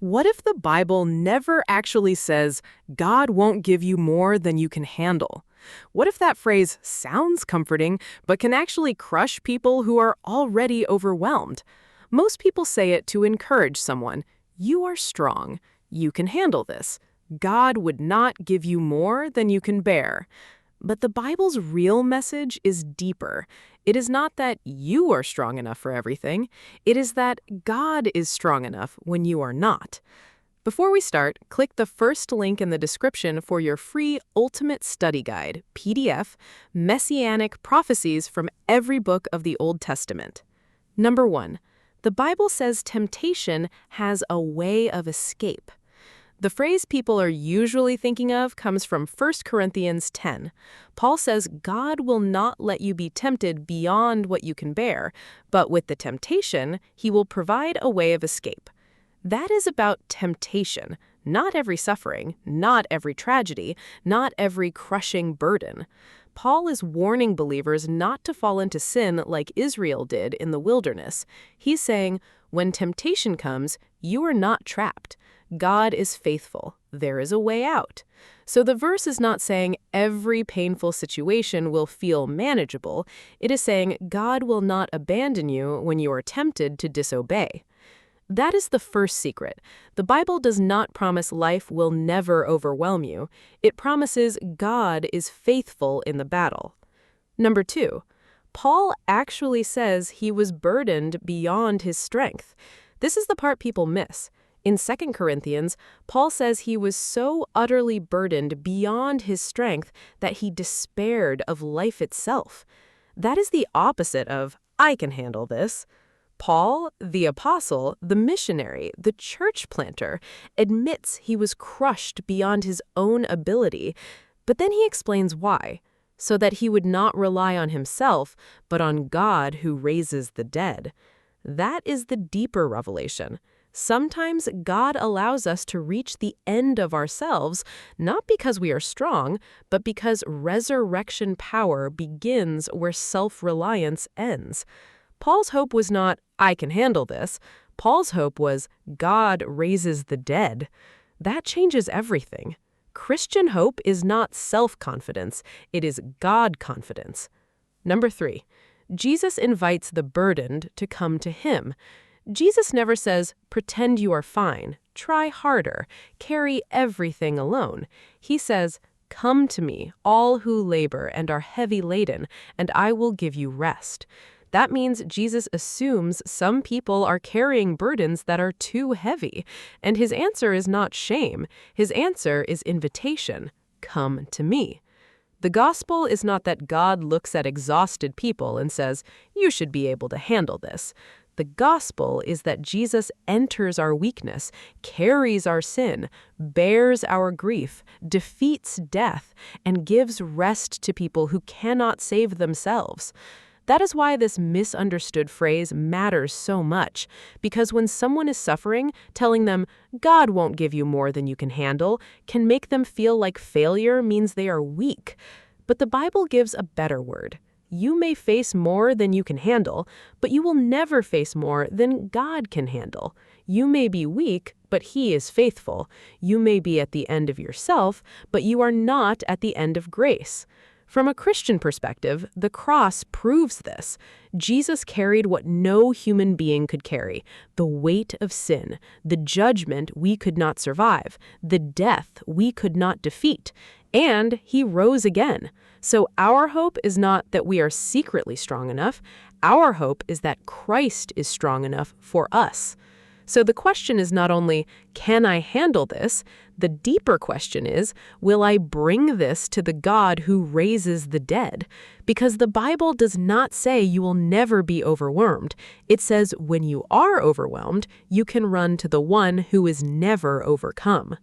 What if the Bible never actually says, God won't give you more than you can handle? What if that phrase sounds comforting, but can actually crush people who are already overwhelmed? Most people say it to encourage someone. You are strong. You can handle this. God would not give you more than you can bear. But the Bible's real message is deeper. It is not that you are strong enough for everything. It is that God is strong enough when you are not. Before we start, click the first link in the description for your free Ultimate Study Guide, PDF, Messianic Prophecies from Every Book of the Old Testament. Number 1. The Bible says temptation has a way of escape. The phrase people are usually thinking of comes from 1 Corinthians 10. Paul says God will not let you be tempted beyond what you can bear, but with the temptation, he will provide a way of escape. That is about temptation, not every suffering, not every tragedy, not every crushing burden. Paul is warning believers not to fall into sin like Israel did in the wilderness. He's saying, when temptation comes, you are not trapped. God is faithful. There is a way out. So the verse is not saying every painful situation will feel manageable. It is saying God will not abandon you when you are tempted to disobey. That is the first secret. The Bible does not promise life will never overwhelm you. It promises God is faithful in the battle. Number 2, Paul actually says he was burdened beyond his strength. This is the part people miss. In 2 Corinthians, Paul says he was so utterly burdened beyond his strength that he despaired of life itself. That is the opposite of, I can handle this. Paul, the apostle, the missionary, the church planter, admits he was crushed beyond his own ability, but then he explains why, so that he would not rely on himself, but on God who raises the dead. That is the deeper revelation. Sometimes God allows us to reach the end of ourselves, not because we are strong, but because resurrection power begins where self-reliance ends. Paul's hope was not, I can handle this. Paul's hope was, God raises the dead. That changes everything. Christian hope is not self-confidence, it is God-confidence. Number 3, Jesus invites the burdened to come to him. Jesus never says, pretend you are fine, try harder, carry everything alone. He says, come to me, all who labor and are heavy laden, and I will give you rest. That means Jesus assumes some people are carrying burdens that are too heavy, and his answer is not shame. His answer is invitation. Come to me. The gospel is not that God looks at exhausted people and says, you should be able to handle this. The gospel is that Jesus enters our weakness, carries our sin, bears our grief, defeats death, and gives rest to people who cannot save themselves. That is why this misunderstood phrase matters so much, because when someone is suffering, telling them, God won't give you more than you can handle, can make them feel like failure means they are weak. But the Bible gives a better word. You may face more than you can handle, but you will never face more than God can handle. You may be weak, but He is faithful. You may be at the end of yourself, but you are not at the end of grace. From a Christian perspective, the cross proves this. Jesus carried what no human being could carry, the weight of sin, the judgment we could not survive, the death we could not defeat, and He rose again. So our hope is not that we are secretly strong enough. Our hope is that Christ is strong enough for us. So the question is not only, can I handle this? The deeper question is, will I bring this to the God who raises the dead? Because the Bible does not say you will never be overwhelmed. It says when you are overwhelmed, you can run to the one who is never overcome.